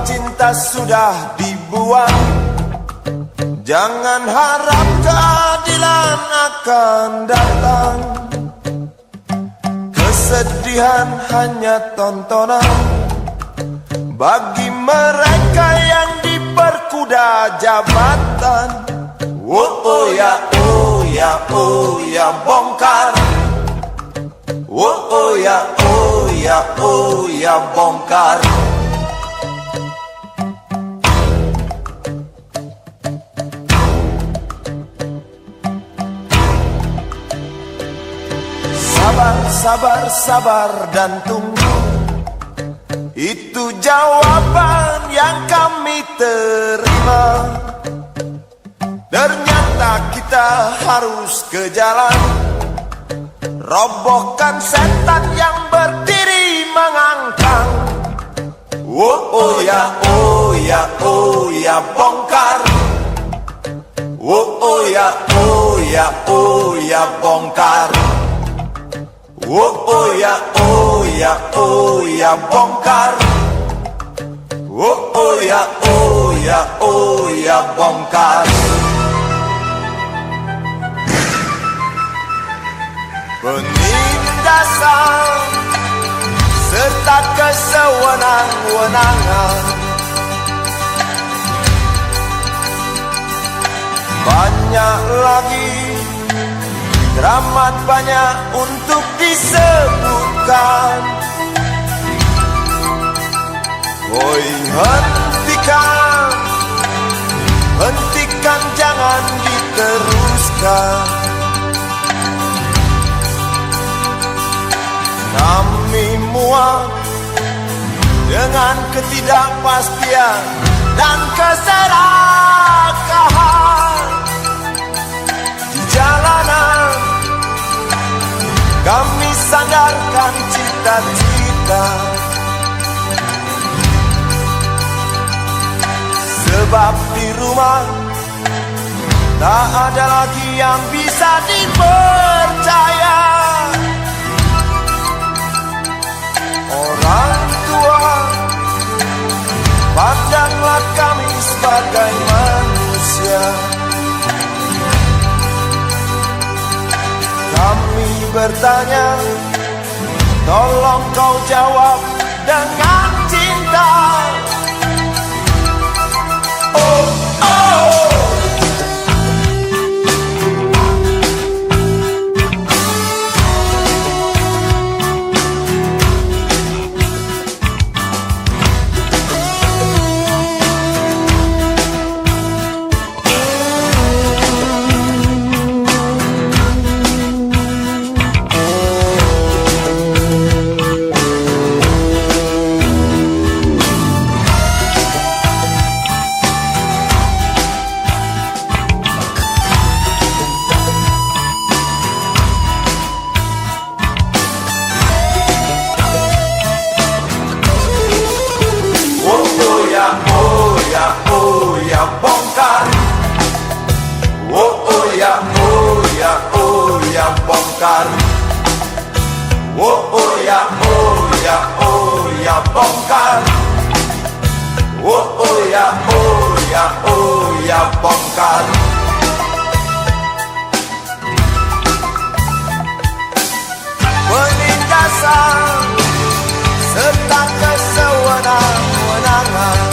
cinta sudah dibuang, jangan harap keadilan akan datang. Kesedihan hanya tontonan bagi mereka yang diperkuda jabatan. Oh ya, oh ya, oh ya, bongkar. Oh ya, oh ya, oh ya, bongkar. Sabar, sabar, sabar dan tunggu, itu jawaban yang kami terima. Ternyata kita harus ke jalan, robohkan setan yang berdiri mengangkang. Oh ya, oh ya, oh ya, bongkar. Oh ya, oh ya, oh ya, bongkar. Oh ya, oh ya, oh ya, bongkar. Oh ya, oh ya, oh ya, bongkar. Penindasan serta kesewenang-wenangan, banyak lagi, teramat banyak untuk disebutkan. Woi, hentikan, hentikan, jangan diteruskan. Kami muak dengan ketidakpastian dan keserakahan di jalanan. Kami sandarkan cita-cita, sebab di rumah tak ada lagi yang bisa dipercaya. Orang tua, pandanglah kami sebagai manusia. Kami bertanya, tolong kau jawab dengan cinta. Oh, oh. Bongkar. Oh ya, oh ya, oh ya, bongkar. Oh ya, oh ya, oh ya, bongkar. Penindasan serta kesewenang-wenangan,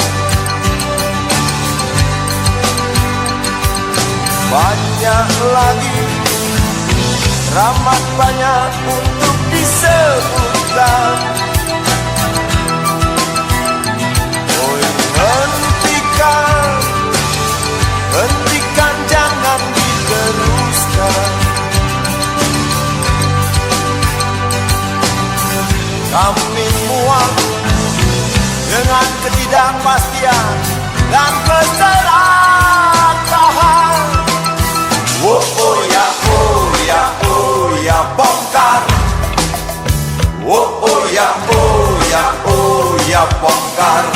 banyak lagi, teramat banyak untuk disebutkan. Oh, hentikan, hentikan, jangan diteruskan. Kami muak dengan ketidakpastian dan keserakahan. Oh ya, oh ya, oh ya, bongkar. Oh ya, oh ya, oh ya, bongkar.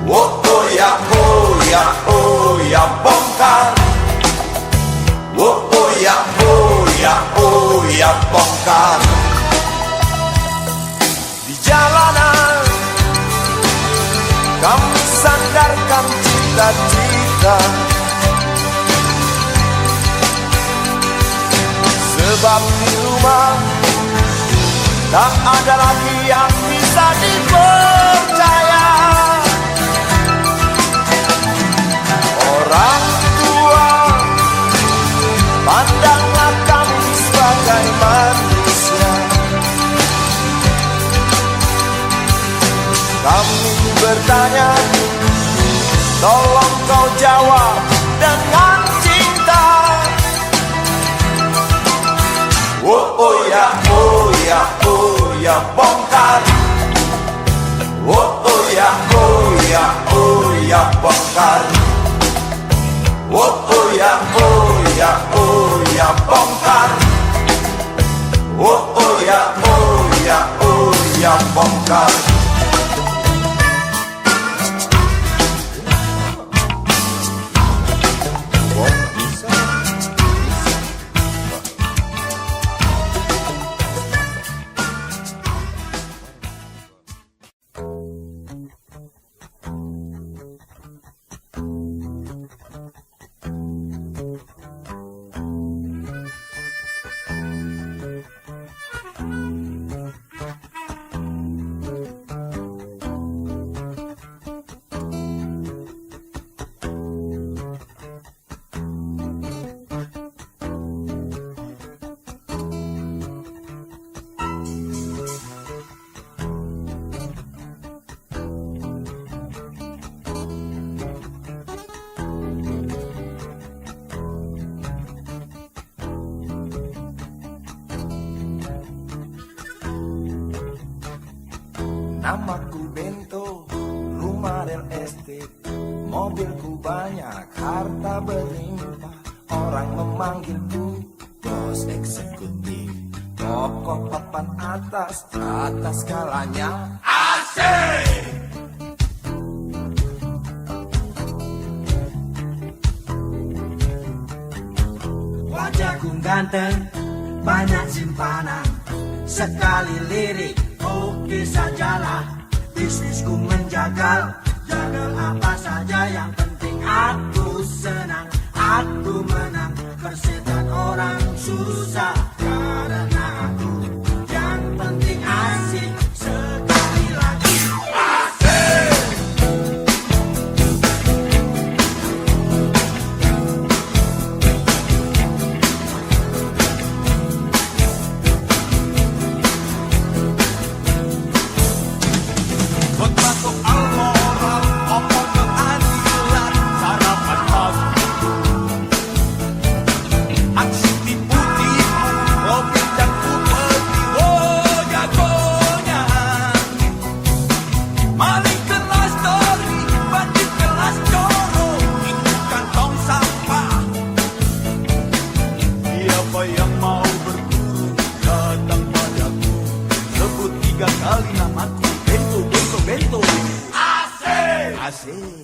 Oh ya, oh ya, oh ya, bongkar. Oh ya, oh ya, oh ya, bongkar. Di jalanan Sebab di rumah tak ada lagi yang bisa dipercaya. Orang tua, pandanglah kami sebagai manusia. Kami bertanya, tolong kau jawab dengan cinta. Oh ya, oh ya, oh ya, bongkar. Oh ya, oh ya, oh ya, bongkar. Oh ya, oh ya, oh ya, bongkar. Oh ya, oh ya, oh ya, bongkar. Namaku Bento, rumah real estate, mobilku banyak, harta berlimpah. Orang memanggilku bos eksekutif, pokok papan atas, atas skalanya asik. Wajahku ganteng, banyak simpanan, sekali lirik oke sajalah. Bisnisku menjagal, jagal apa saja, yang penting aku senang, aku menang. Persetan orang susah karena aku, yang penting asik. Sekali lagi asik. Khotbah soal moral, omong keadilan, sarapan pagi, aksi tipu-tipu, profit dan upeti, oh jagonya. Maling kelas dori, bandit kelas coro, itu kantong sampah. Siapa yang mau berburu, datang padaku, sebut 3 kali namaku. Bento, bento, bento. Asik. Asik.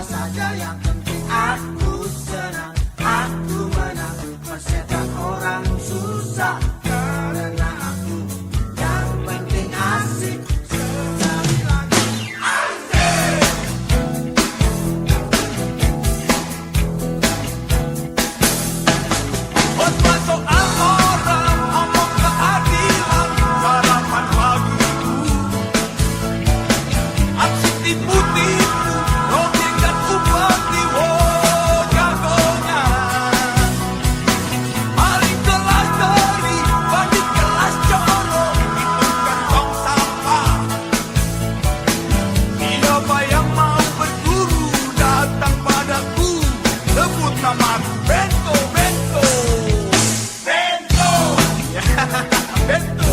saja yang penting aku senang, aku menang, persetan orang susah karena aku yang penting asik. Sekali lagi asik. Buat soal orang ngomong keadilan, sarapan pagiku aksi tipu-tipu, rojek dan upati, oh jagonya. Maling kelas teri, bandit kelas coro, itu kan tong sampah. Siapa yang mau berguru datang padaku, sebut namaku Bento, Bento, Bento, Bento.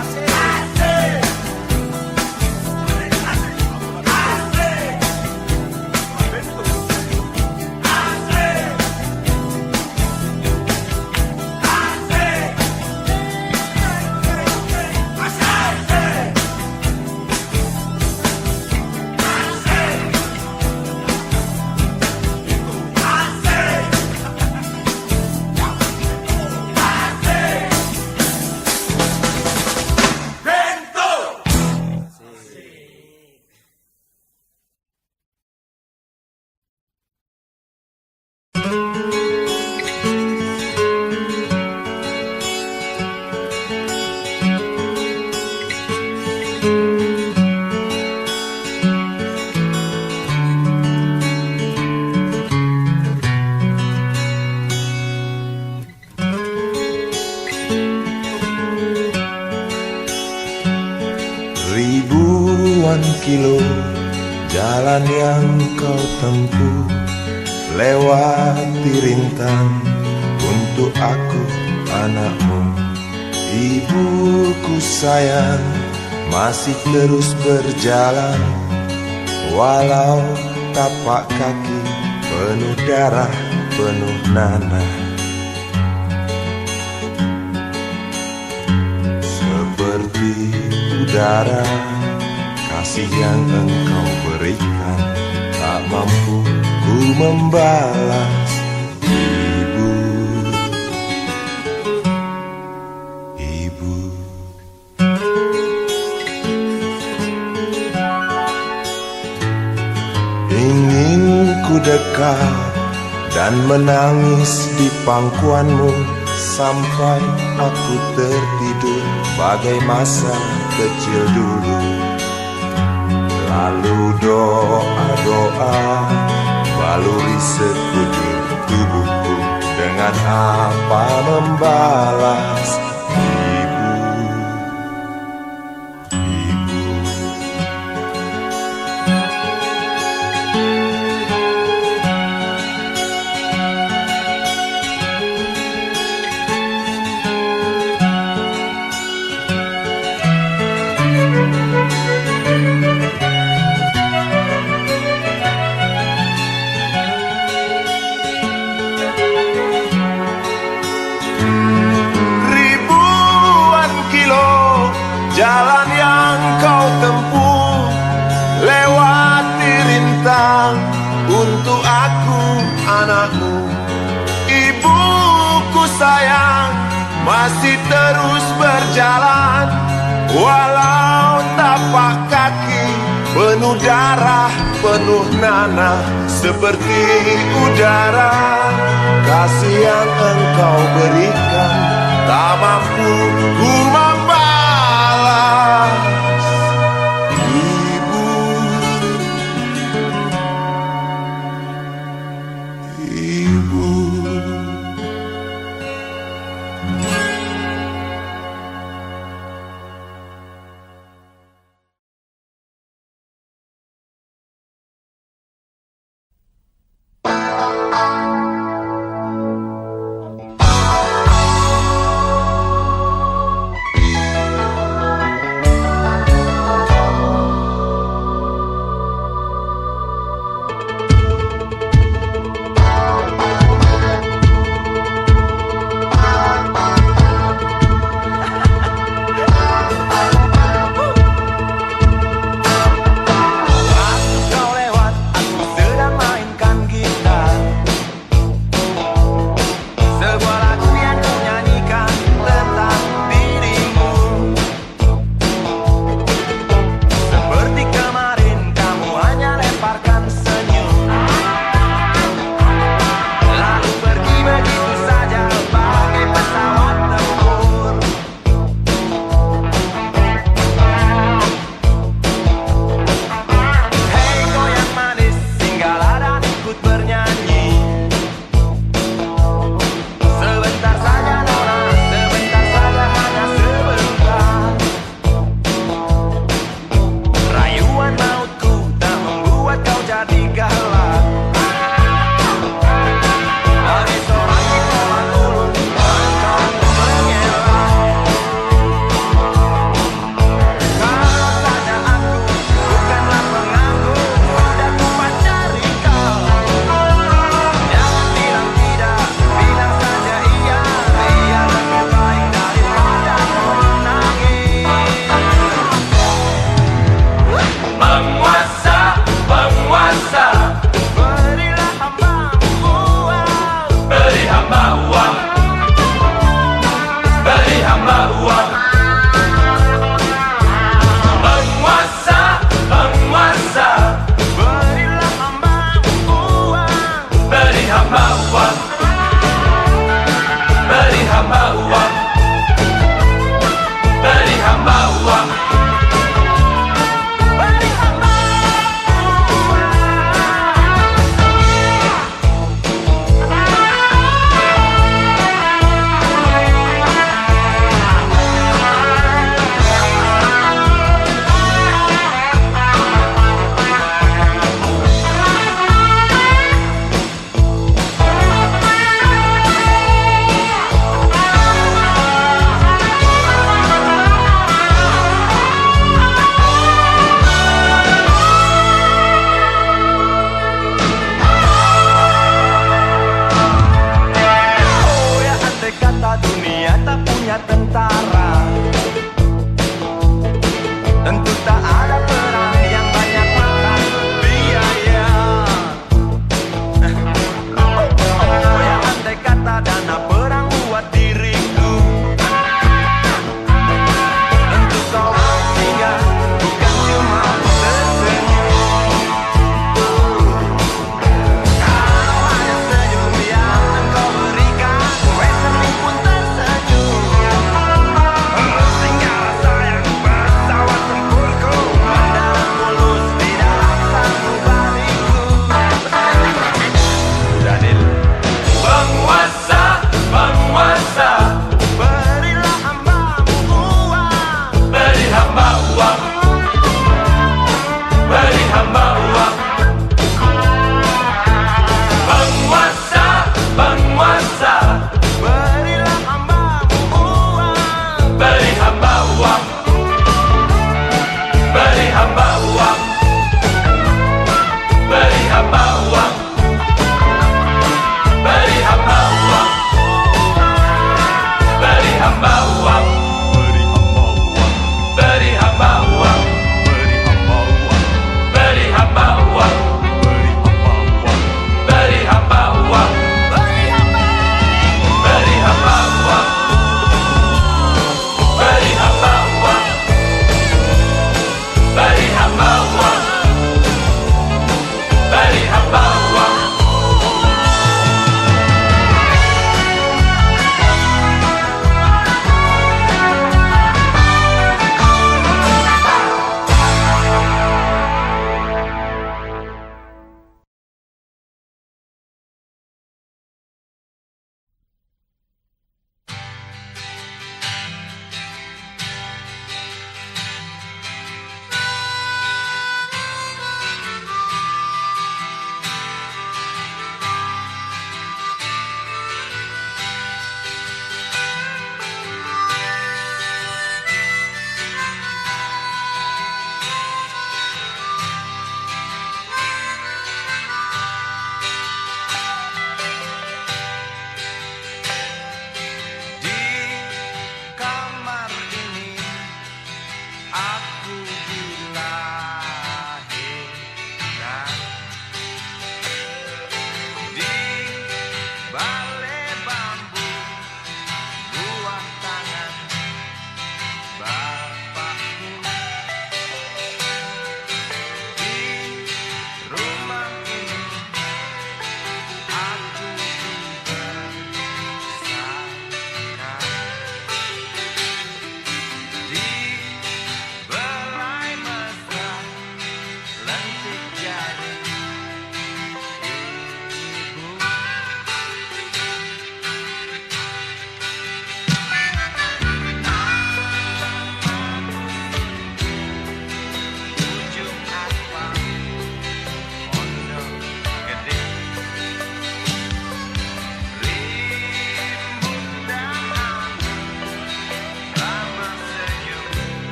Asik. Ribuan kilo jalan yang kau tempuh, lewati rintang untuk aku anakmu. Ibuku sayang masih terus berjalan, walau tapak kaki penuh darah, penuh nanah. Seperti udara, kasih yang engkau berikan tak mampu ku membalas. Ibu, Ibu. Ingin ku dekat dan menangis di pangkuanmu sampai aku tertidur bagai masa kecil dulu. Lalu doa-doa baluri sekujur tubuhku, dengan apa membalas. Ibu, Ibu. Ribuan kilo jalan yang kau tempuh, lewati rintang untuk aku anakmu. Ibuku sayang masih terus berjalan, walau tapak kaki penuh darah, penuh nanah. Seperti udara, kasih yang engkau berikan tak mampu ku membalas. Ibu, Ibu.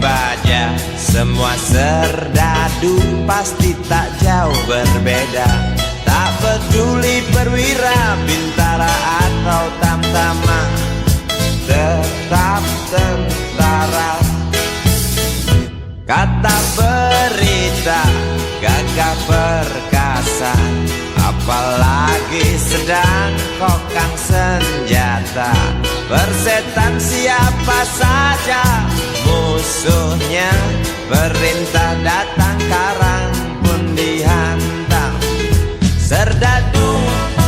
baja, semua serdadu pasti tak jauh berbeda. Tak peduli perwira, bintara atau tamtama, tetap tentara. Kata berita, gagah perkasa, apalagi sedang kokang senjata. Persetan siapa saja musuhnya, perintah datang karang pun dihantam. Serdadu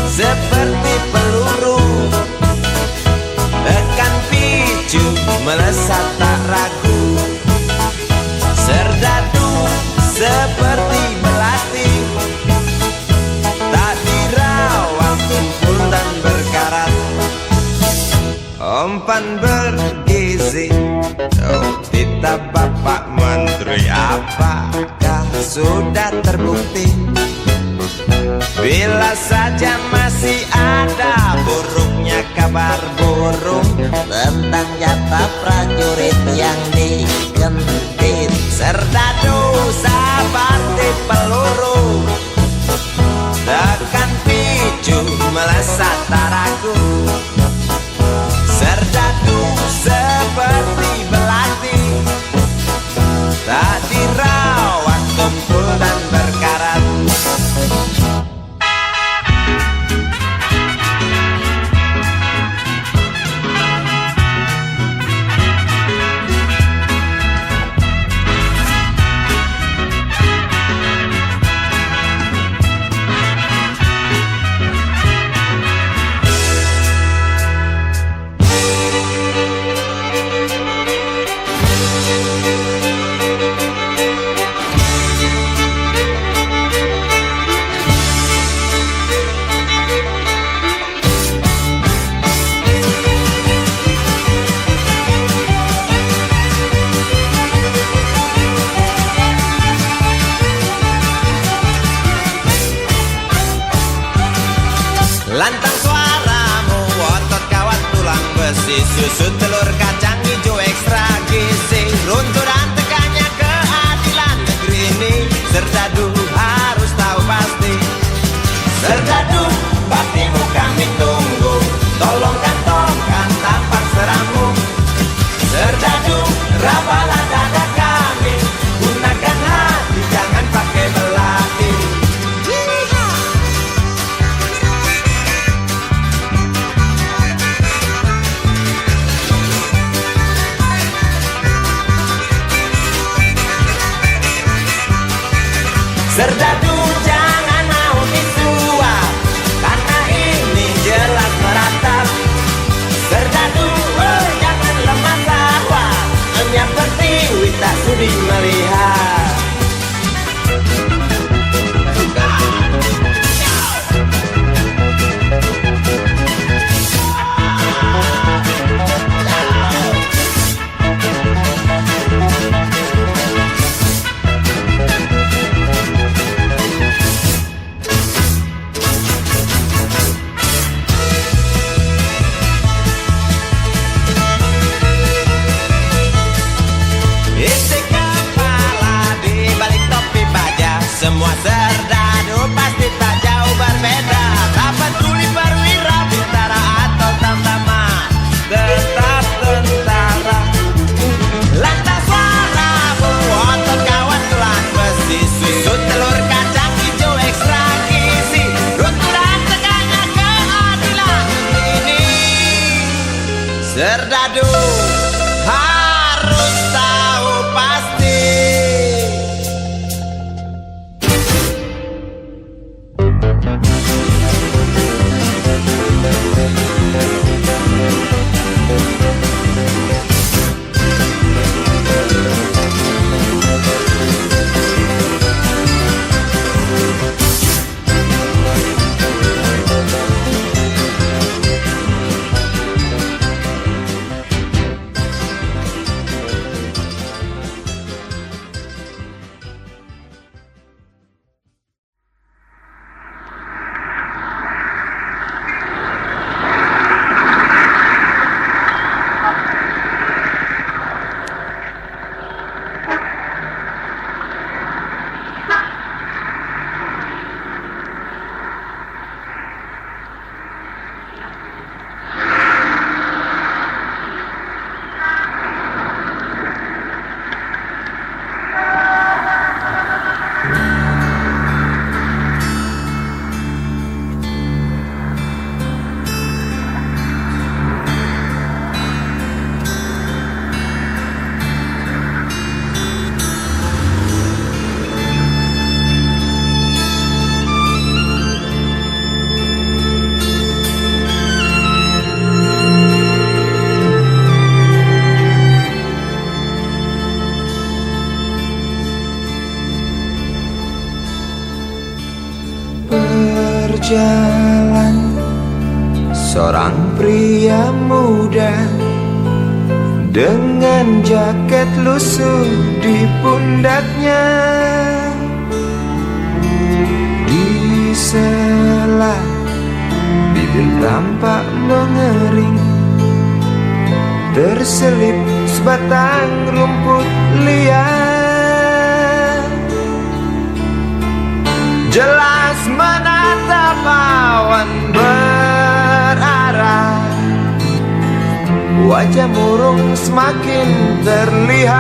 seperti peluru, tekan picu melesat tak ragu. Serdadu seperti melati, tak dirawat tumpul dan berkarat. Umpan bergizi, oh titah Bapak Menteri, apakah sudah terbukti? Bila saja masih ada buruknya kabar burung tentang jatah prajurit yang digentit. Serdadu seperti peluru, tekan picu melesat tak ragu. Serdadu seperti belati, tak dirawat tumpul dan berkarat. Lantang suaramu, otot kawat tulang besi, susu telur kacang hijau ekstra gizi. Runtuh dan tegaknya keadilan negeri ini, Serdadu harus tahu pasti. Serdadu, baktimu kami tunggu, tolong kantongkan tampak seramu. Serdadu, rapalah dada kami, gunakan hati jangan pakai belati. Serdadu jangan mau disuap, karena ini jelas meratap. Serdadu jangan lemah sawah, yang pertiwi tak sudi melihat. Isi kepala di balik topi baja, semua serdadu pasti tak jauh berbeda. Tak peduli perwira, bintara atau tamtama, tetap tentara. Lantas suaramu, otot kawan tulang besi, susu telur kacang hijau ekstra gizi. Runtuh dan tegaknya keadilan ini, Serdadu harus tahu pasti. jalan, seorang pria muda dengan jaket lusuh di pundaknya. Di sela bibir tampak mengering, terselip sebatang rumput liar. Jelas menatap awan berarah, wajah murung semakin terlihat.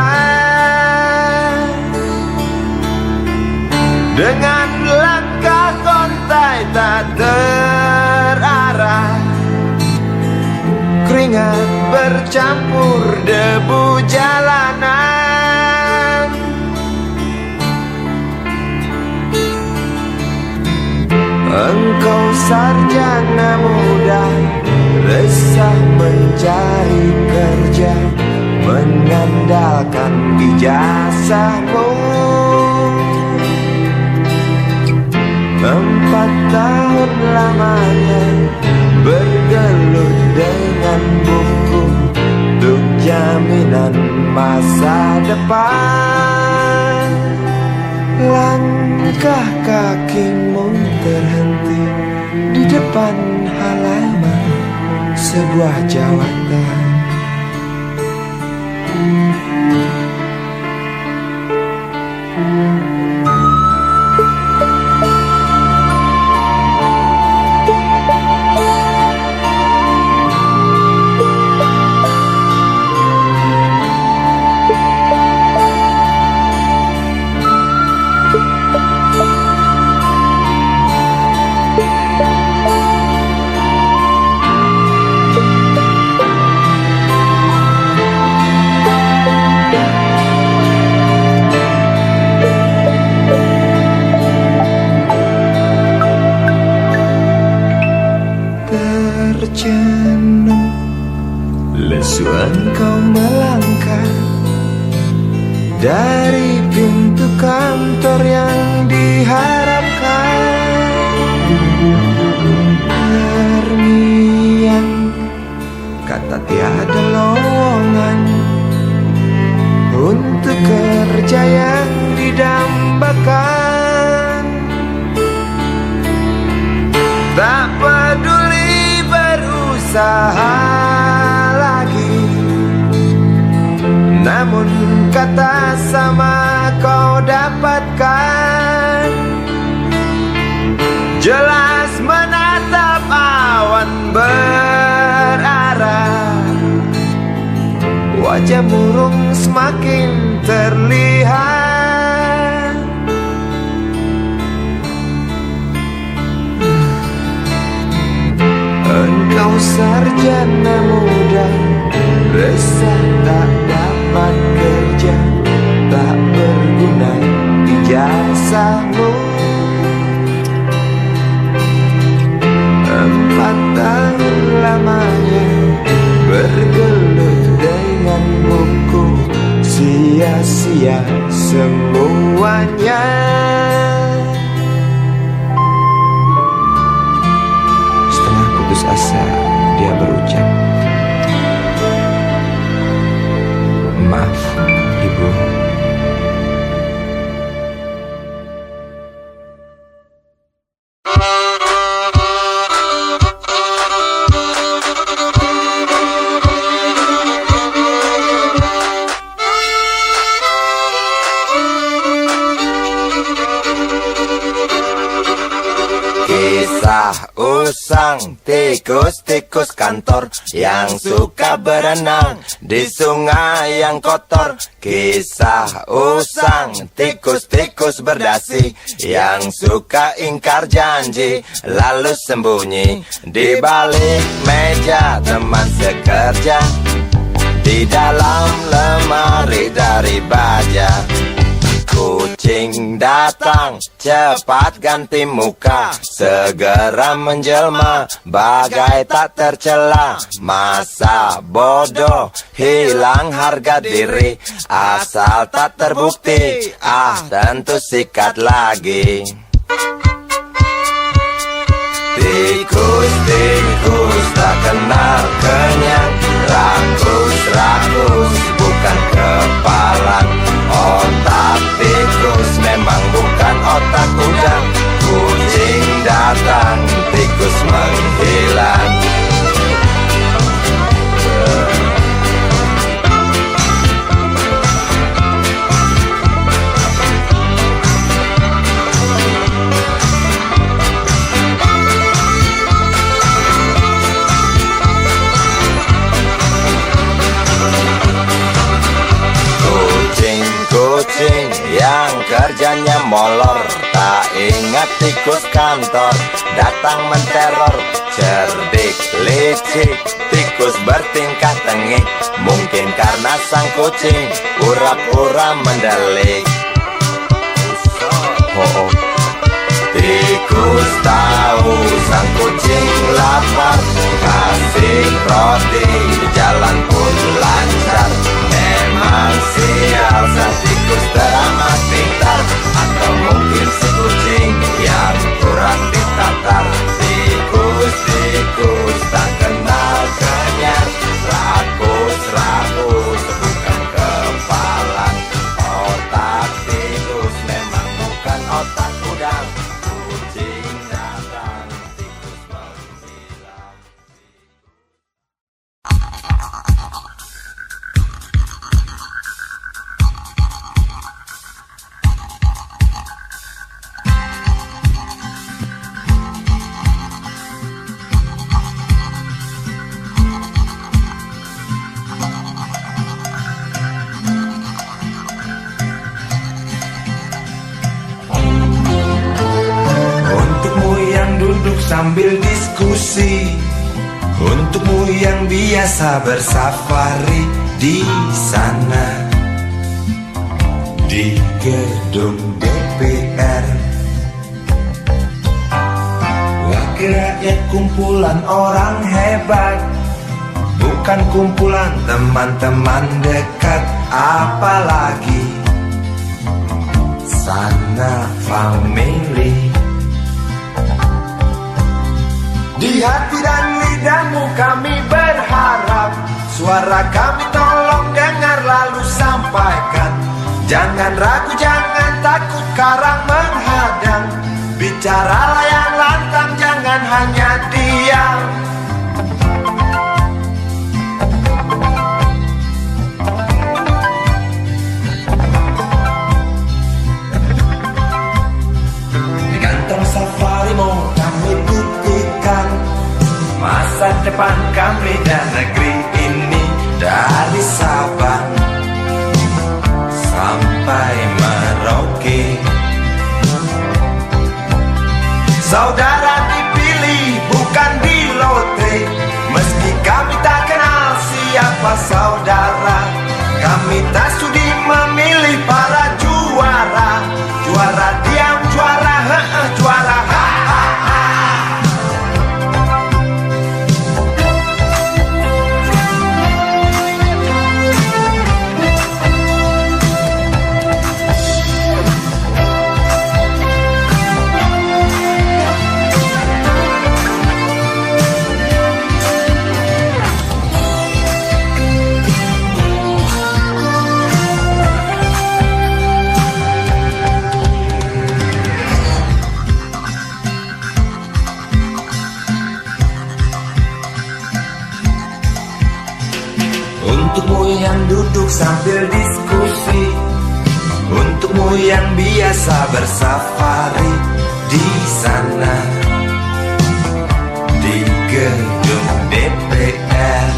Dengan langkah kontai tak terarah, keringat bercampur debu jalanan. Engkau sarjana muda, resah mencari kerja, mengandalkan ijazahmu. 4 tahun lamanya bergelut dengan buku untuk jaminan masa depan. Langkah kakimu terhenti di depan halaman sebuah jawatan. Tercenung lesu engkau melangkah dari pintu kantor yang diharapkan. Terniang kata tiada lowongan untuk kerja yang didambakan. Tak peduli berusaha lagi, namun kata sama kau dapatkan. Jelas menatap awan berarah, wajah murung semakin terlihat. Engkau sarjana muda, resah tak dapat kerja, tak berguna ijazahmu. 4 tahun lamanya bergelut dengan buku, sia-sia semuanya. Setelah putus asa, dia berucap, "Maaf, Ibu." Kisah usang tikus-tikus kantor yang suka berenang di sungai yang kotor. Kisah usang tikus-tikus berdasi yang suka ingkar janji lalu sembunyi di balik meja teman sekerja, di dalam lemari dari baja. Kucing datang, cepat ganti muka, segera menjelma, bagai tak tercela. Masa bodoh, hilang harga diri, asal tak terbukti, tentu sikat lagi. Tikus-tikus tak kenal kenyang, rakus-rakus bukan kepalang. Otak tikus memang bukan otak udang. Kucing datang, tikus menghilang. Kucing yang kerjanya molor, tak ingat tikus kantor, datang menteror. Cerdik, licik, tikus bertingkah tengik, mungkin karena sang kucing pura-pura mendelik. Tikus tahu sang kucing lapar, kasih roti, jalan pun lancar. Memang sial sang tikus teramat pintar, atau mungkin si kucing yang kurang ditatar. Tikus-tikus tak kenal kenyang, rakus-rakus bukan kepalang. Otak tikus memang bukan otak udang. Kucing datang, tikus menghilang. Sambil diskusi, untukmu yang biasa bersafari di sana, di gedung DPR. Wakil rakyat kumpulan orang hebat, bukan kumpulan teman-teman dekat. Apalagi sana family. Di hati dan lidahmu kami berharap, suara kami tolong dengar lalu sampaikan. Jangan ragu, jangan takut karang menghadang. Bicaralah yang lantang, jangan hanya diam. Di kantong safarimu kami titipkan masa depan kami dan negeri ini, dari Sabang sampai Merauke. Saudara dipilih bukan di lotre, meski kami tak kenal siapa saudara. Kami tak sudi memilih para juara, juara diam, juara juara untukmu yang duduk sambil diskusi, untukmu yang biasa bersafari di sana, di gedung DPR.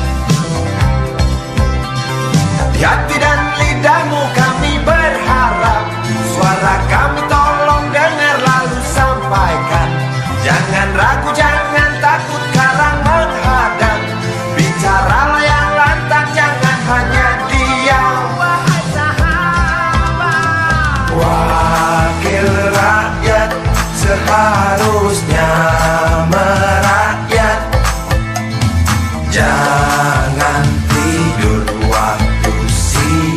Di hati dan lidahmu kami berharap, suara kami tolong dengar lalu sampaikan. Jangan ragu, jangan takut karang menghadang. Bicaralah yang lantang, jangan hanya diam. Wahai sahabat, wakil rakyat seharusnya merakyat. Jangan tidur waktu siang.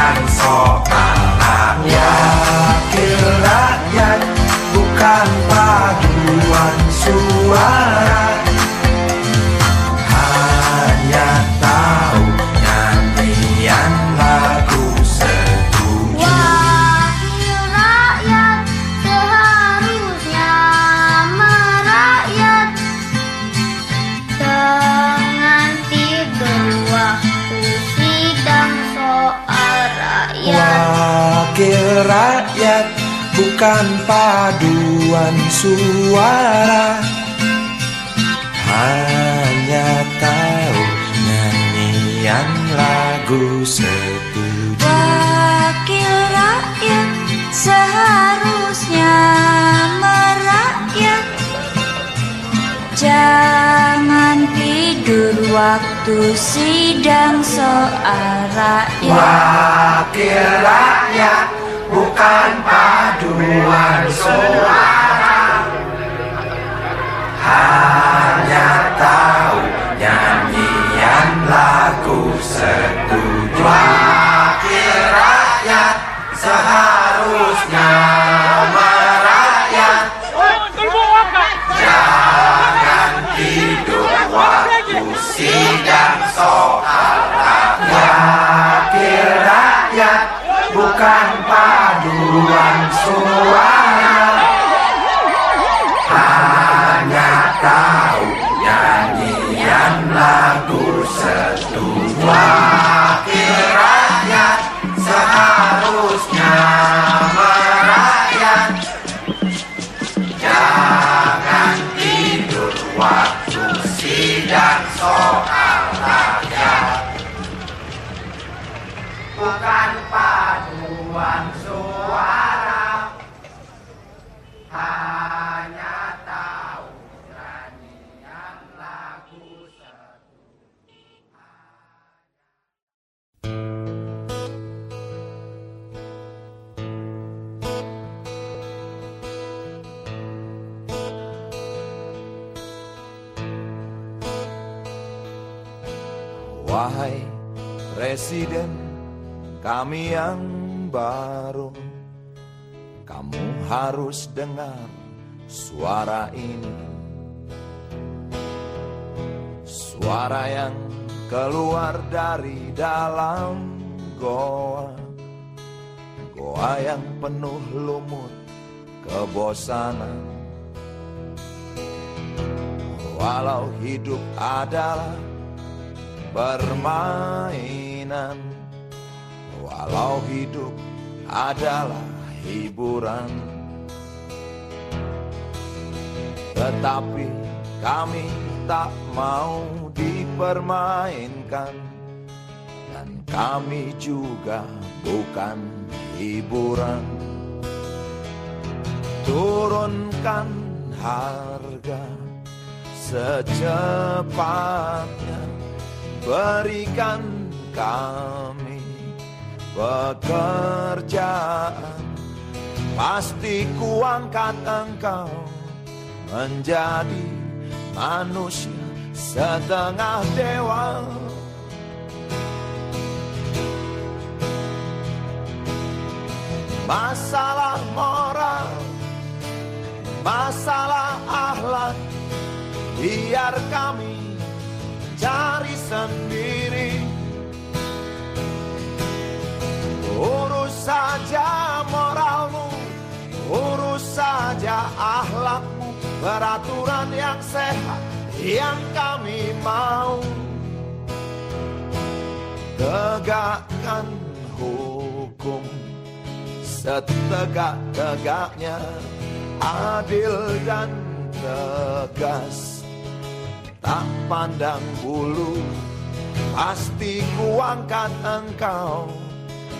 dan soal rakyat. Wakil rakyat bukan paduan suara, hanya tahu nyanyian lagu setuju. Wakil rakyat seharusnya merakyat, jangan tidur waktu sidang soal rakyat. Wakil rakyat bukan paduan suara, hanya tahu nyanyian lagu setuju. Wakil rakyat seharusnya merakyat, jangan tidur waktu sidang soal rakyat. Wakil rakyat bukan paduan suara, hanya tahu nyanyian lagu setuju. Wakil rakyat seharusnya merakyat, jangan tidur waktu sidang soal rakyat. Wakil rakyat bukan paduan suara, hanya tahu nyanyian lagu setuju. Wakil rakyat seharusnya merakyat, jangan tidur waktu sidang soal rakyat. Bukan paduan suara, hanya tahu nyanyian lagu setuju. Wahai Presiden kami yang baru, kamu harus dengar suara ini. Suara yang keluar dari dalam goa, goa yang penuh lumut kebosanan. Walau hidup adalah permainan, walau hidup adalah hiburan, tetapi kami tak mau dipermainkan, dan kami juga bukan hiburan. Turunkan harga secepatnya, berikan kami pekerjaan, pasti kuangkat engkau menjadi manusia setengah dewa. Masalah moral, masalah akhlak, biar kami cari sendiri. Urus saja moralmu, urus saja akhlakmu, peraturan yang sehat yang kami mau. Tegakkan hukum setegak-tegaknya, adil dan tegas, tak pandang bulu, pasti kuangkat engkau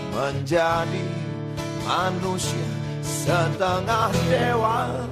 menjadi manusia setengah dewa.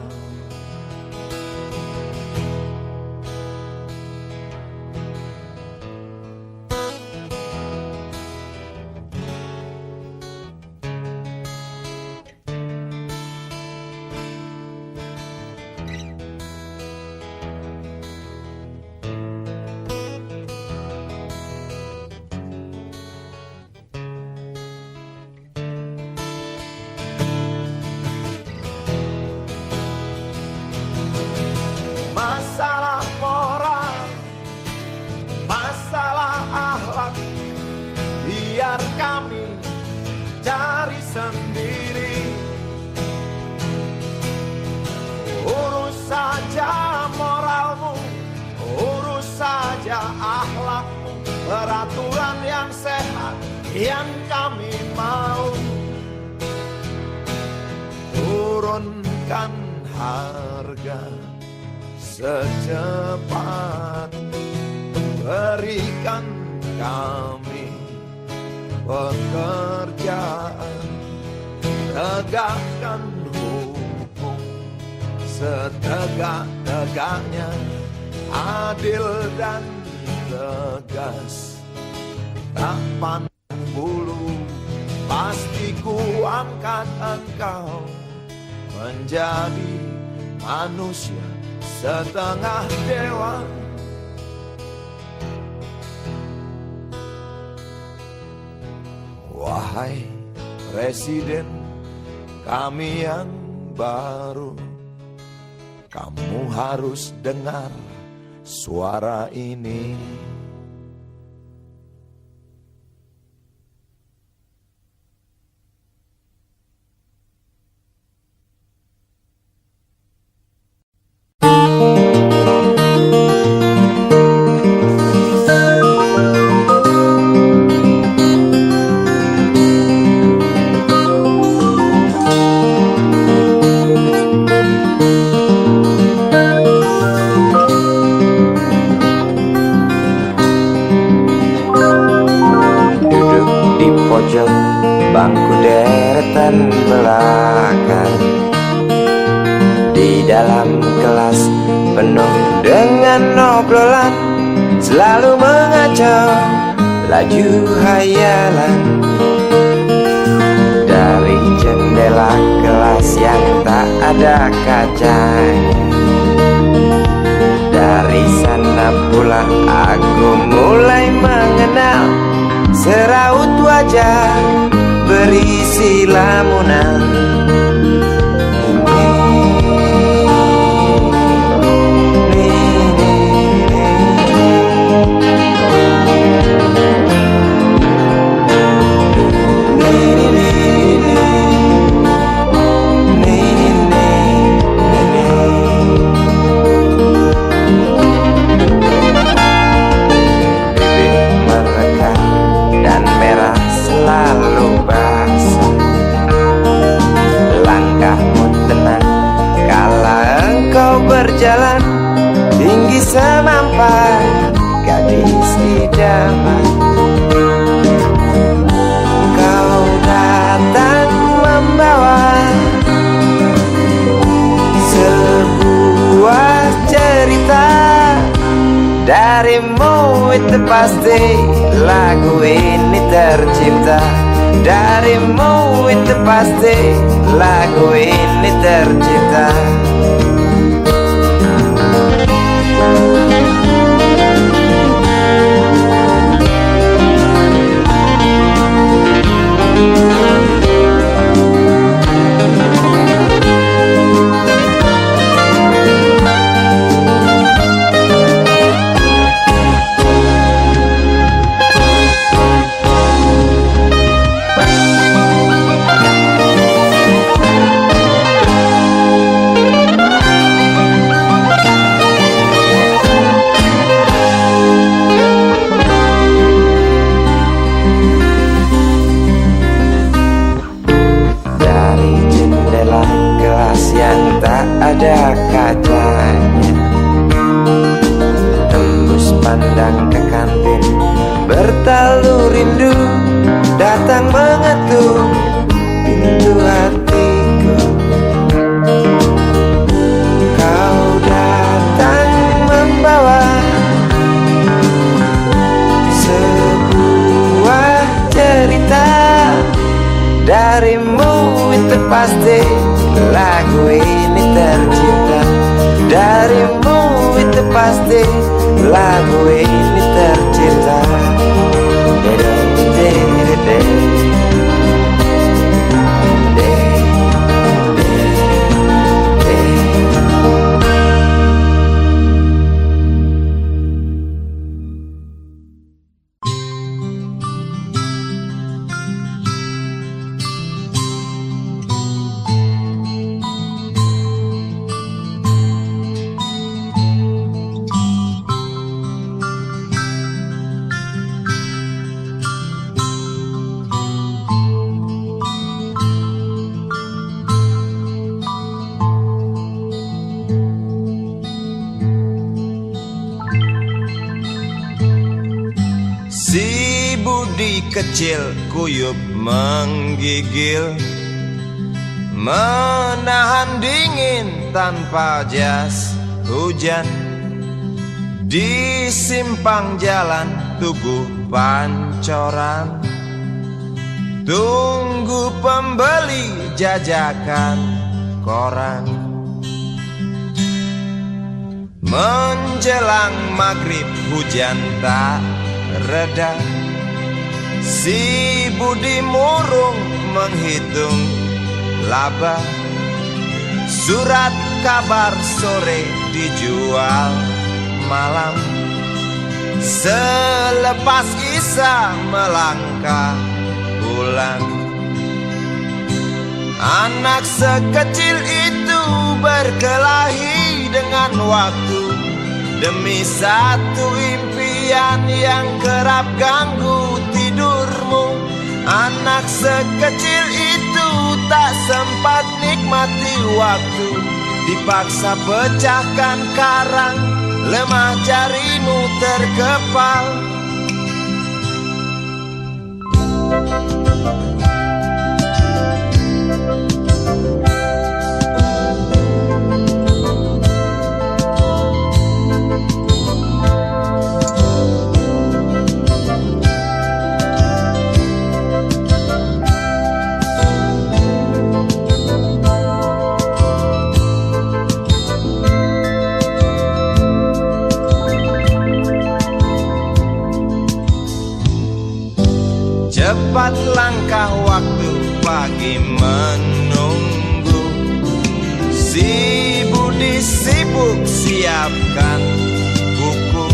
sendiri. Urus saja moralmu, urus saja akhlakmu, peraturan yang sehat yang kami mau. Turunkan harga secepat, berikan kami pekerjaan, tegakkan hukum setegak-tegaknya, adil dan tegas, tak pandang bulu, pasti ku angkat engkau menjadi manusia setengah dewa. Wahai Presiden kami yang baru, kamu harus dengar suara ini. Bangku deretan belakang, di dalam kelas penuh dengan obrolan, selalu mengacau laju hayalan. Dari jendela kelas yang tak ada kacanya, dari sana pula aku mulai mengenal seraut wajah berisi lamunan. Berjalan tinggi semampai gadis idaman, kau datang membawa sebuah cerita. Darimu itu pasti lagu ini tercipta, darimu itu pasti lagu ini tercipta. Ada kacanya, tembus pandang ke kantin, bertalu rindu datang mengetuk pintu hatiku. Kau datang membawa sebuah cerita, darimu itu pasti lagu ini tercipta, darimu itu pasti lagu ini tercipta. kecil kuyup menggigil, menahan dingin tanpa jas hujan. Di simpang jalan Tugu Pancoran, tunggu pembeli jajakan koran. Menjelang maghrib hujan tak reda, si Budi murung menghitung laba. Surat kabar sore dijual malam. Selepas Isya melangkah pulang. Anak sekecil itu berkelahi dengan waktu demi satu impian yang kerap ganggu tidurmu. Anak sekecil itu tak sempat nikmati waktu, dipaksa pecahkan karang, lemah jarimu terkepal. Cepat langkah waktu, pagi menunggu. Si Budi sibuk siapkan buku.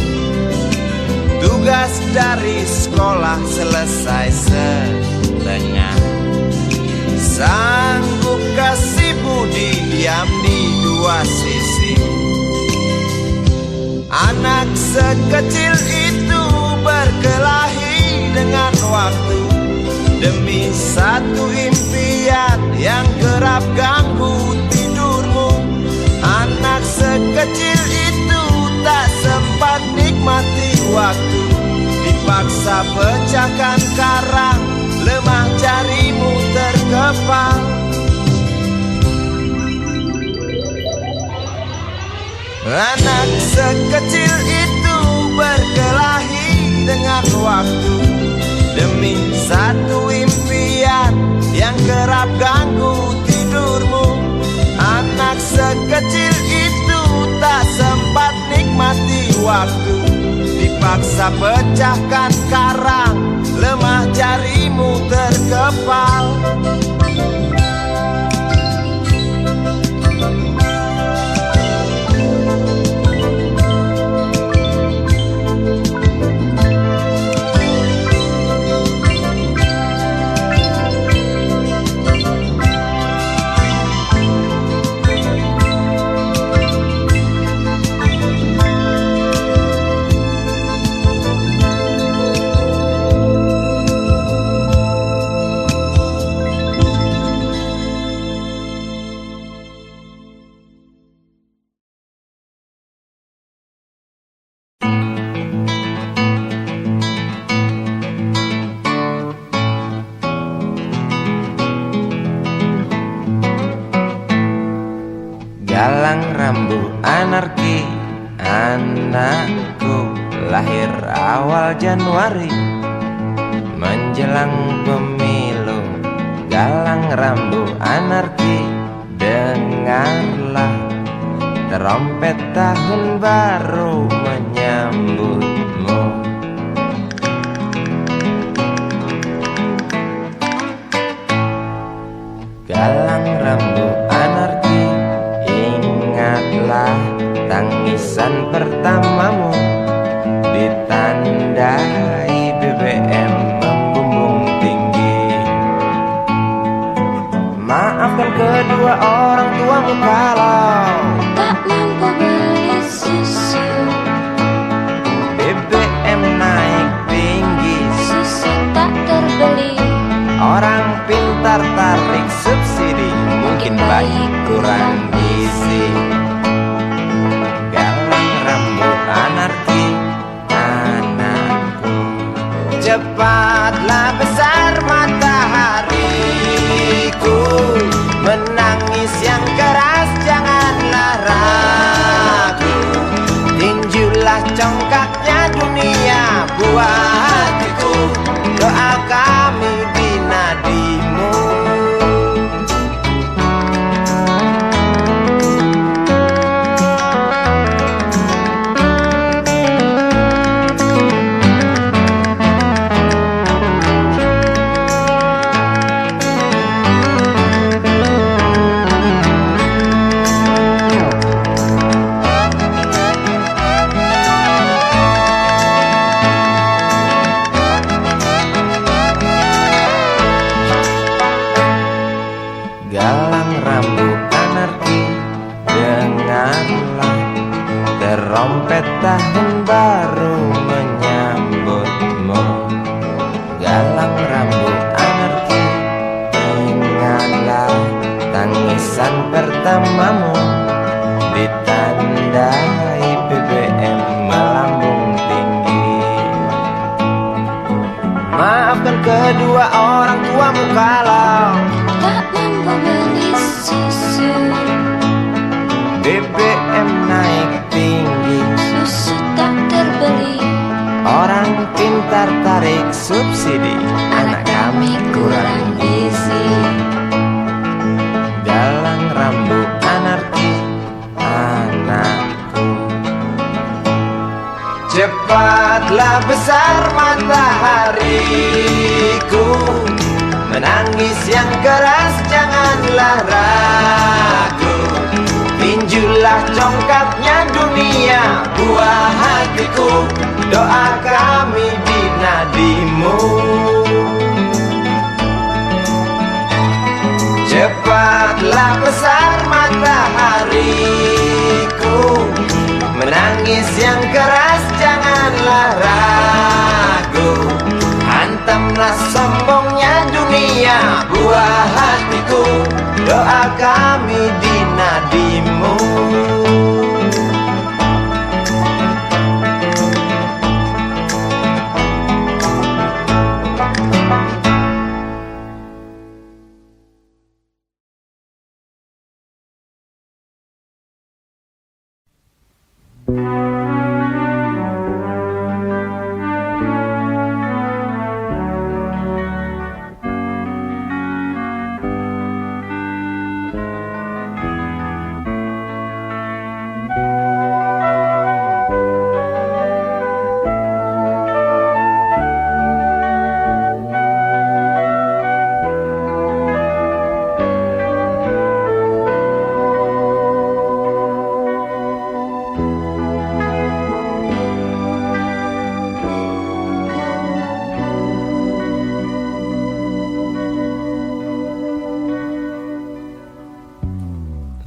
Tugas dari sekolah selesai setengah. Sanggupkah si Budi diam di dua sisi? Anak sekecil itu berkelahi dengan waktu demi satu impian yang kerap ganggu tidurmu. Anak sekecil itu tak sempat nikmati waktu, dipaksa pecahkan karang, lemah jarimu terkepal. Anak sekecil itu berkelahi dengan waktu demi satu impian yang kerap ganggu tidurmu. Anak sekecil itu tak sempat nikmati waktu, dipaksa pecahkan karang, lemah jarimu terkepal. Galang rambu anarki, anakku lahir awal Januari menjelang pemilu. Galang rambu anarki, dengarlah trompet tahun baru menyambutmu. Galang rambu anarki, ingatlah tangisan pertamamu ditandai BBM membumbung tinggi. Maafkan kedua orang tuamu kalau tak mampu beli susu. BBM naik tinggi, Susu tak terbeli. orang pintar tarik subsidi, mungkin bayi kurang gizi. Galang rambu anarki, anakku, cepatlah namamu ditandai BBM melambung tinggi. Maafkan kedua orang tuamu kalau tak mampu beli susu. BBM naik tinggi, Susu tak terbeli, orang pintar tarik subsidi, anak kami kurang gizi. dalang rambut anarki anakku. Cepatlah besar matahariku, menangis yang keras janganlah ragu. Tinjulah congkaknya dunia, buah hatiku, doa kami di nadimu. Cepatlah besar matahariku, menangis yang keras janganlah ragu. Hantamlah sombongnya dunia, buah hatiku, doa kami di nadimu.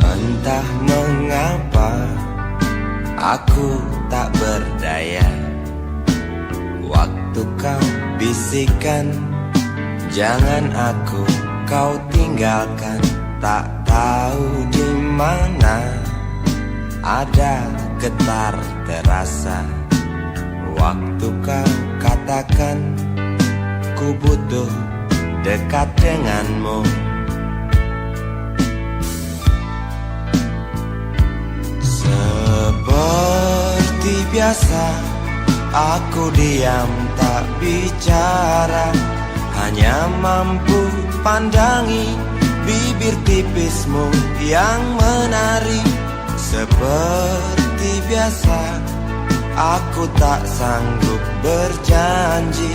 Entah mengapa aku tak berdaya. Waktu kau bisikan jangan aku kau tinggalkan, tak tahu di mana ada getar terasa. Waktu kau katakan ku butuh dekat denganmu. Seperti biasa aku diam tak bicara, hanya mampu pandangi bibir tipismu yang menari. Seperti biasa aku tak sanggup berjanji,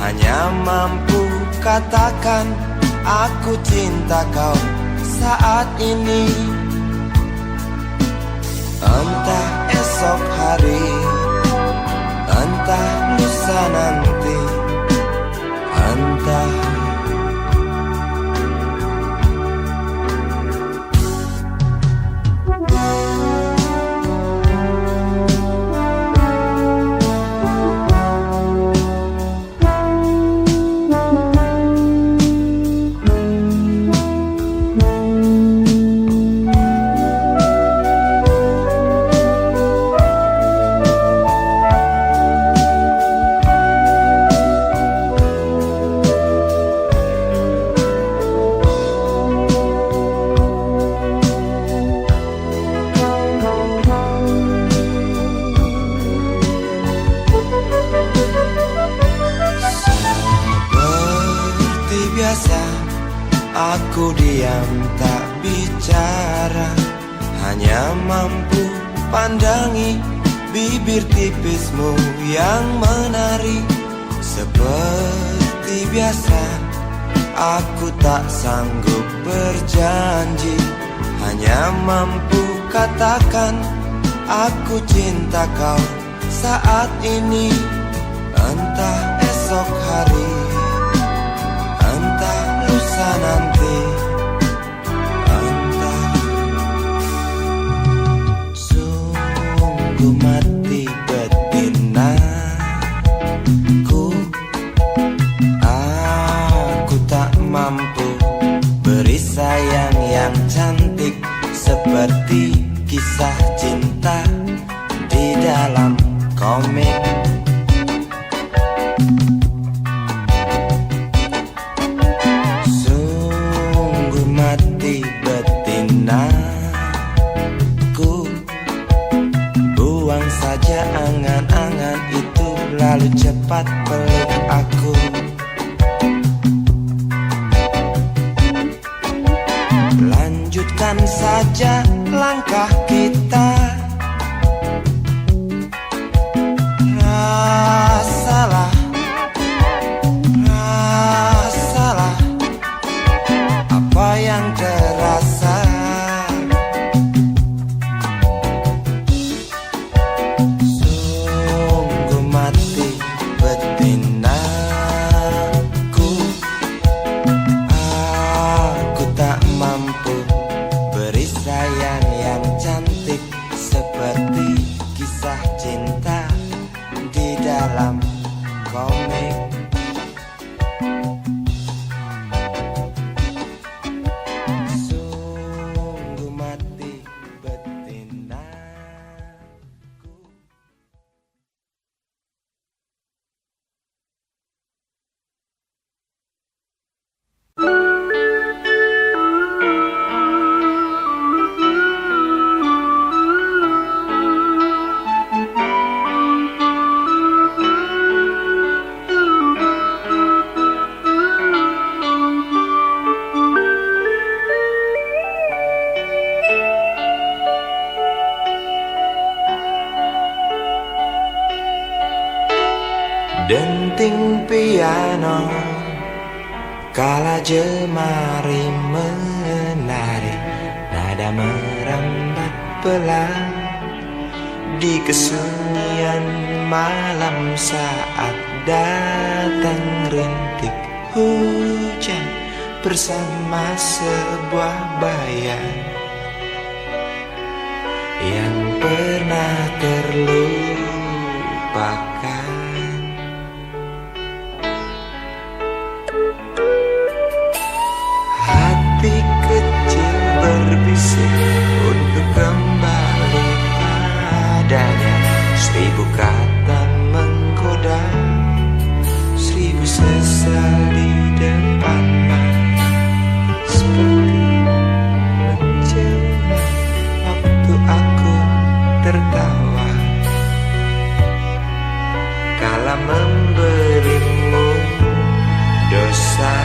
hanya mampu katakan aku cinta kau saat ini. Entah esok hari, entah lusa nanti, entah aku diam tak bicara, hanya mampu pandangi bibir tipismu yang menari. Seperti biasa aku tak sanggup berjanji, hanya mampu katakan aku cinta kau saat ini. Entah esok hari, entah lusa nanti, entah. Sungguh mati betinaku, aku tak mampu beri sayang yang cantik cinta di dalam komik. Sungguh mati betinaku, buang saja angan-angan itu, lalu cepat peluk aku. Lanjutkan saja langkah kita, rasalah apa yang terasa. Sungguh mati betinaku, aku tak mampu beri sayang yang cantik seperti kisah cinta di dalam komik. Sungguh mati betinaku. Denting piano kala jemari menari, nada merambat pelan di kesunyian malam saat datang rintik hujan bersama sebuah bayang yang pernah terlupakan. Hati kecil berbisik untuk kembali padanya. 1000 kata menggoda, 1000 sesal di depan mata, seperti menjelma waktu aku tertawa kala memberimu dosa.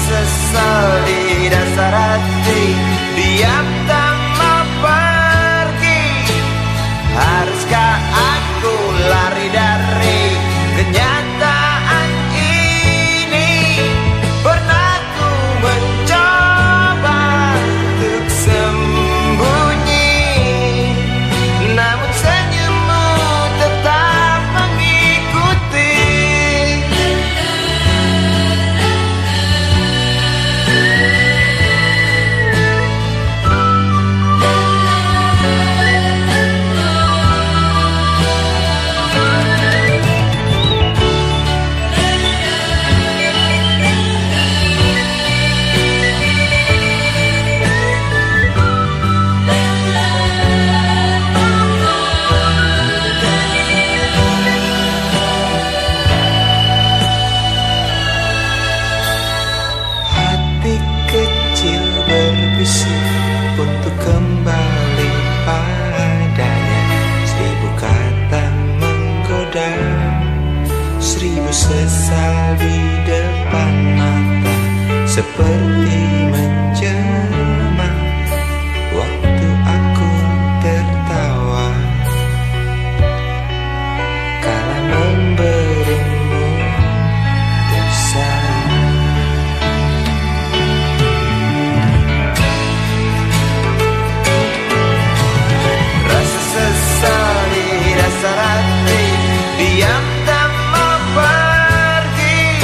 Sesal di dasar hati, diam tak mau pergi. Haruskah aku lari dari kenyataan ini? Pernah ku mencoba untuk sembunyi, namun senyummu tetap mengikuti. Untuk kembali padanya, 1000 kata menggoda, 1000 sesal di depan mata, seperti menjelma waktu aku tertawa kala memberimu dosa. Diam tak mau pergi,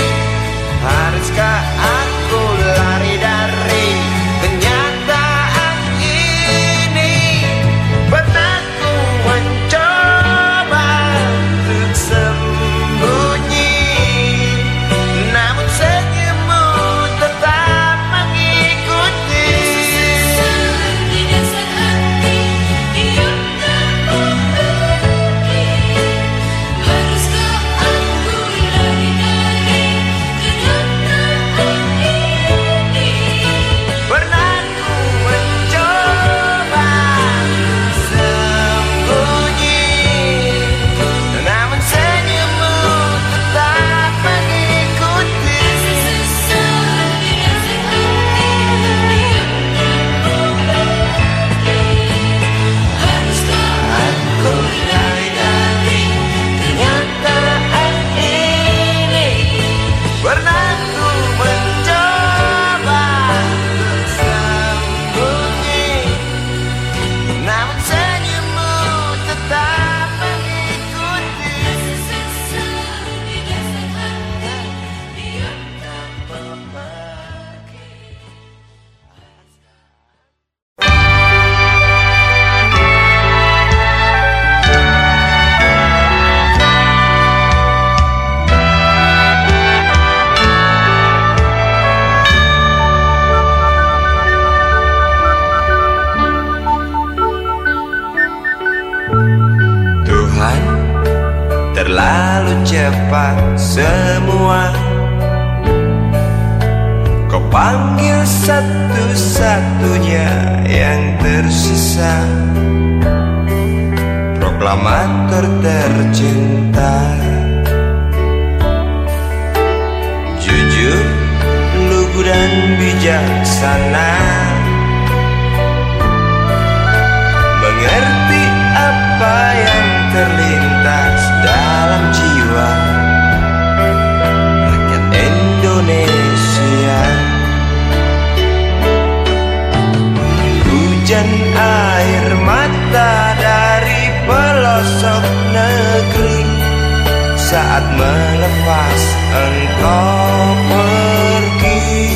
terlalu cepat semua. Kau panggil satu-satunya yang tersisa, proklamator tercinta. Jujur, lugu dan bijaksana, mengerti apa yang terlintas dalam jiwa rakyat Indonesia. Hujan air mata dari pelosok negeri saat melepas engkau pergi.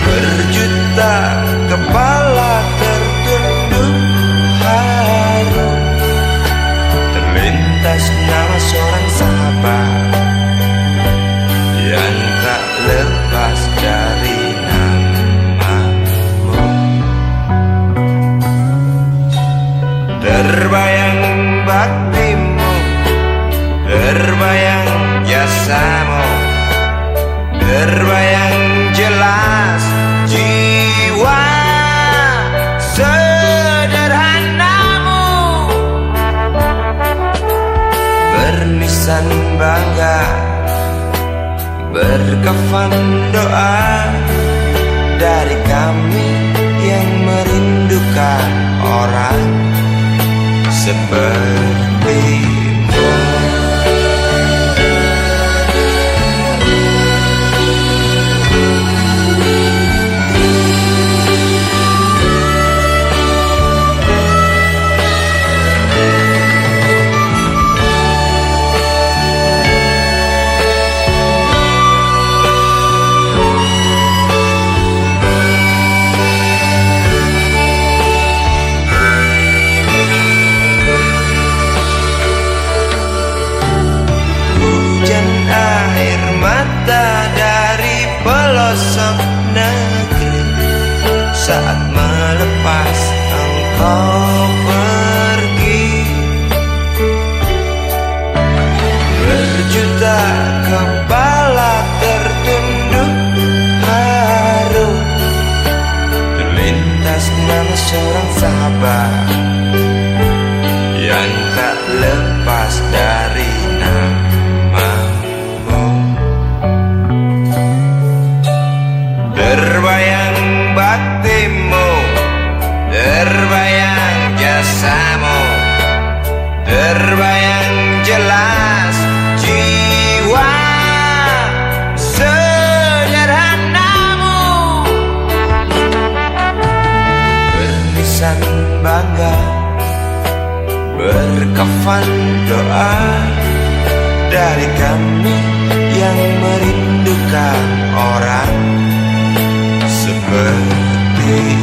Berjuta kepala tertunduk haru, terlintas nama seorang sahabat yang tak lepas dari namamu. Terbayang baktimu, terbayang jasamu, terbayang jelas jiwa sederhanamu, bernisan bangga, berkafan doa dari kami yang merindukan orang sepertimu. Pelosok negeri saat melepas engkau pergi. Berjuta kepala tertunduk haru, terlintas nama seorang sahabat yang tak lepas dari namamu. Terbayang baktimu, terbayang jasamu, terbayang jelas jiwa sederhanamu, bernisan bangga, berkafan doa dari kami yang merindukan orang seperti.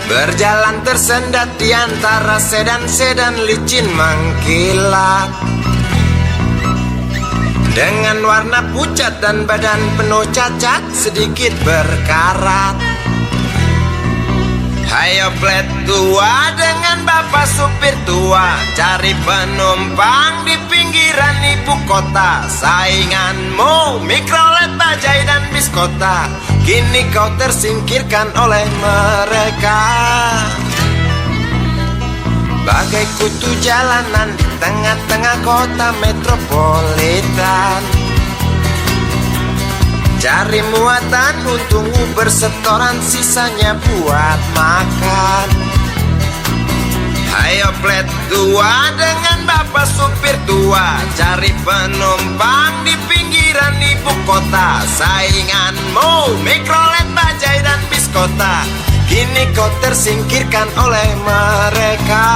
Berjalan tersendat di antara sedan-sedan licin mengkilat, dengan warna pucat dan badan penuh cacat sedikit berkarat. Hayo plet tua dengan bapak supir tua, cari penumpang di pinggiran ibu kota. Sainganmu Mikrolet, Bajai dan Biskota, kini kau tersingkirkan oleh mereka. Bagai kutu jalanan di tengah-tengah kota metropolitan, cari muatan untungmu bersetoran, sisanya buat makan. Hayo plet tua dengan bapak supir tua, cari penumpang di pinggiran ibu kota. Sainganmu Mikrolet, Bajai dan Biskota, kini kau tersingkirkan oleh mereka.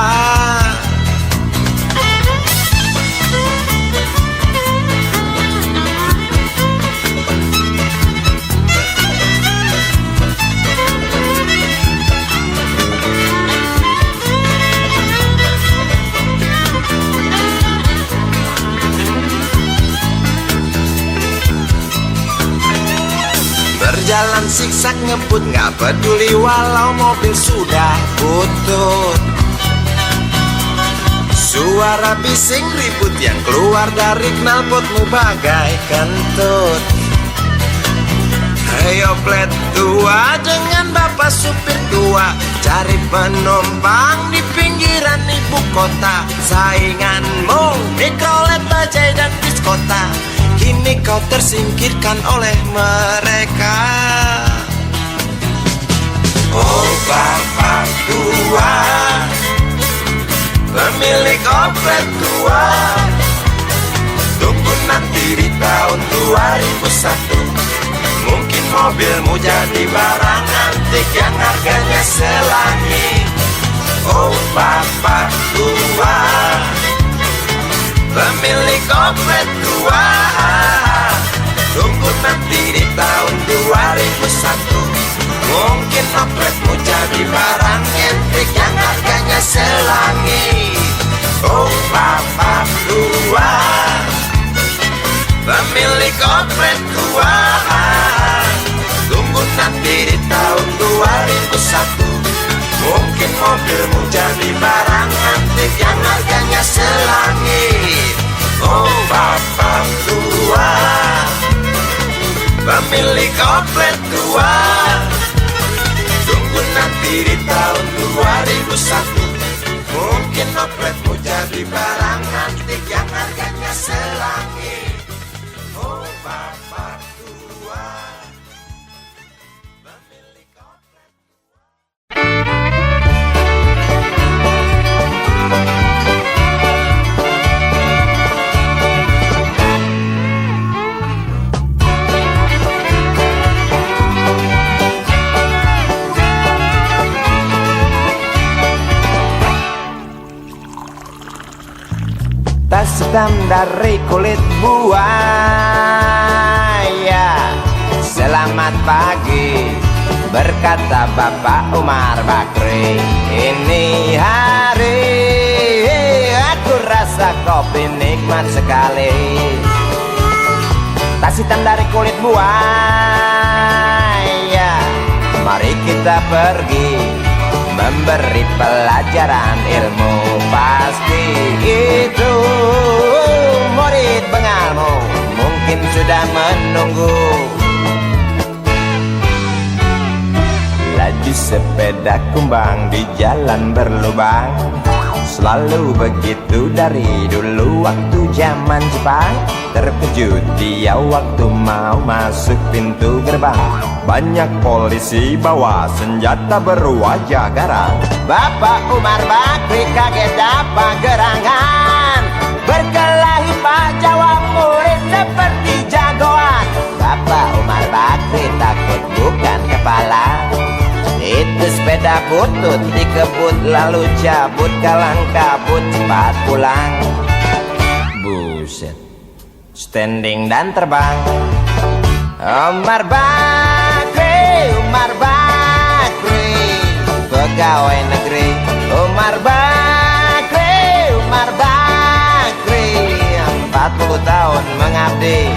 jalan siksak ngebut, gak peduli walau mobil sudah butut. Suara bising ribut yang keluar dari knalpotmu bagai kentut. Ayo plet tua dengan bapak supir tua, cari penumpang di pinggiran ibu kota. Sainganmu mikrolet, bajai dan biskota, kini kau tersingkirkan oleh mereka. Oh bapak tua, pemilik oplet tua, tunggu nanti di tahun 2001. Mungkin mobilmu jadi barang antik yang harganya selangit. Oh bapak tua, pemilik oplet tua, tunggu nanti di tahun 2001. Mungkin opletmu jadi barang antik yang harganya selangit. Oh bapak tua, pemilik oplet tua, tunggu nanti di tahun 2001. Mungkin mobilmu jadi barang antik yang harganya selangit. Oh bapak tua, pemilik oplet tua, tunggu nanti di tahun 2001. Mungkin opletmu jadi barang antik yang harganya selangit. Oh bapak tua, pemilik oplet tua. Tas hitam dari kulit buaya. Selamat pagi, berkata Bapak Umar Bakri. Ini hari aku rasa kopi nikmat sekali. Tas hitam dari kulit buaya, mari kita pergi memberi pelajaran ilmu. Pasti itu murid bengalmu mungkin sudah menunggu. Laju sepeda kumbang di jalan berlubang, selalu begitu dari dulu waktu zaman Jepang. Terkejut dia waktu mau masuk pintu gerbang, banyak polisi bawa senjata berwajah garang. Bapak Umar Bakri kaget dapat gerangan, berkelahi Pak jawab murid seperti jagoan. Bapak Umar Bakri takut bukan kepala, itu sepeda butut dikebut lalu cabut, kalang kabut cepat pulang. Buset, standing dan terbang. Umar Bakri, Umar Bakri, pegawai negeri. Umar Bakri, Umar Bakri, 40 tahun mengabdi.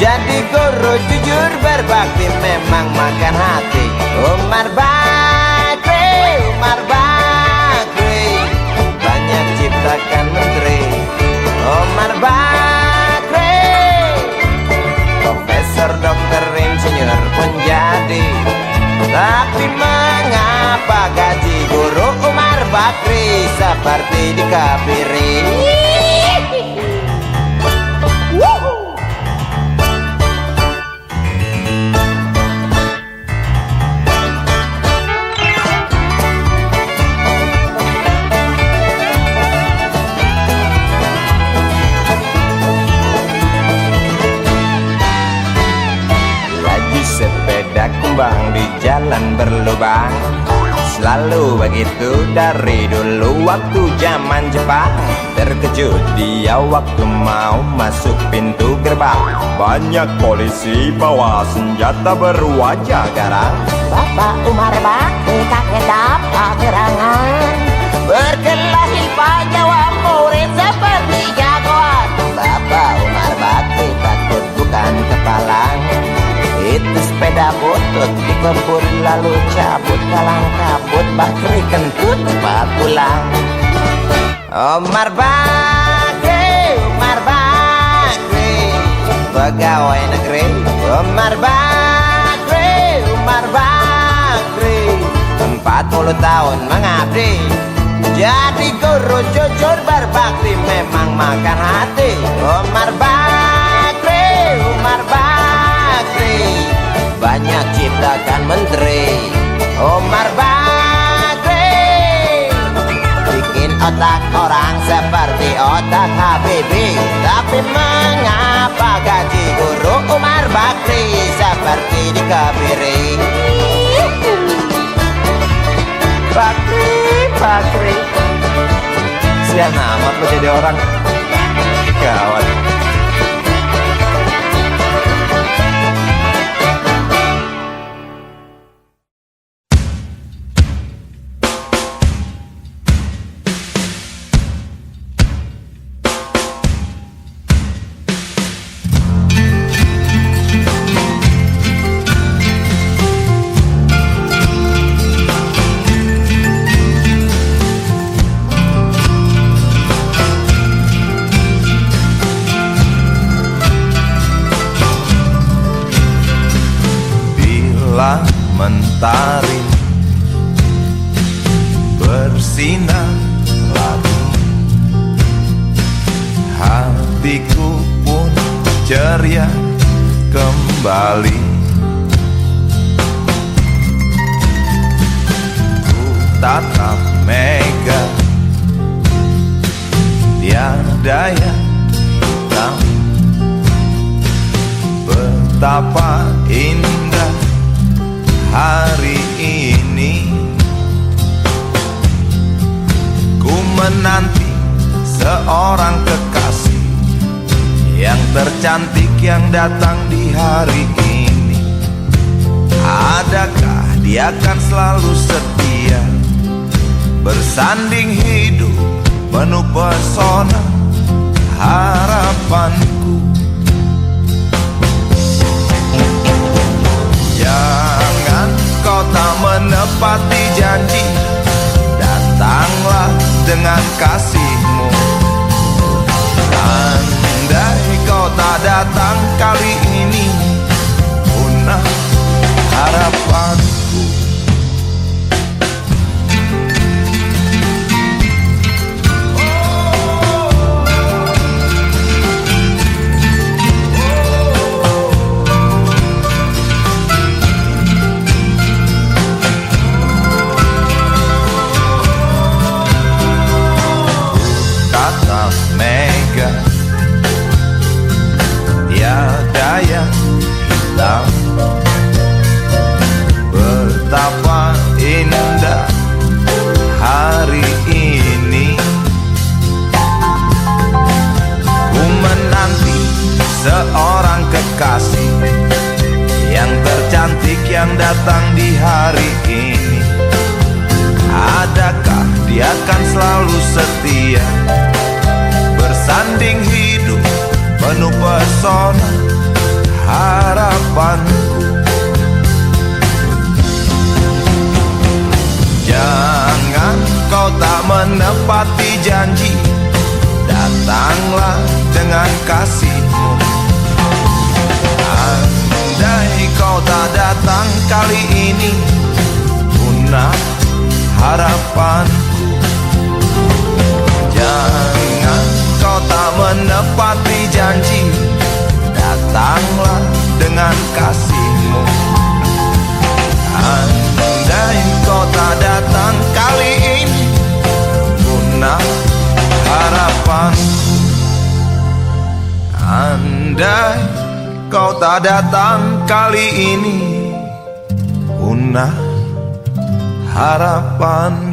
Jadi guru jujur berbakti memang makan hati. Umar Bakri, Umar Bakri, banyak ciptakan menteri. Umar Bakri, profesor, dokter, insinyur pun jadi. Tapi mengapa gaji guru Umar Bakri seperti dikebiri? Sepeda kumbang di jalan berlubang, selalu begitu dari dulu waktu zaman Jepang. Terkejut dia waktu mau masuk pintu gerbang, banyak polisi bawa senjata berwajah garang. Bapak Umar Bakri kaget dapat gerangan, Berkelahi Pak jawab murid seperti jagoan. Bapak Umar Bakri takut bukan kepala, itu sepeda pada butut dikebut lalu cabut kalang kabut Bakri kentut pulang. Umar Bakri, pegawai negeri. Umar Bakri, 40 tahun mengabdi jadi guru jujur berbakti memang makan hati. Umar Bakri, banyak ciptakan menteri. Umar Bakri bikin otak orang seperti otak Habibie. Tapi mengapa gaji guru Umar Bakri seperti dikebiri? Bakri sian amat lo jadi orang gawat. Mentari bersinar lagi, hatiku pun ceria kembali. Ku tatap mega tiada yang hitam, betapa indah hari ini. Ku menanti seorang kekasih yang tercantik yang datang di hari ini. Adakah dia akan selalu setia bersanding hidup penuh pesona harapanku? Jangan kau tak menepati janji, datanglah dengan kasihmu. Andai kau tak datang kali ini, punah harapanku. Mega tiada yang hitam, betapa indah hari ini. Ku menanti seorang kekasih yang tercantik yang datang di hari ini. Adakah dia akan selalu setia bersanding hidup penuh pesona harapanku? Jangan kau tak menepati janji, datanglah dengan kasihmu. Andai kau tak datang kali ini, punah harapanku. Jangan kau tak menepati janji, datanglah dengan kasihmu. Andai kau tak datang kali ini, punah harapanku. Andai kau tak datang kali ini, punah harapanku.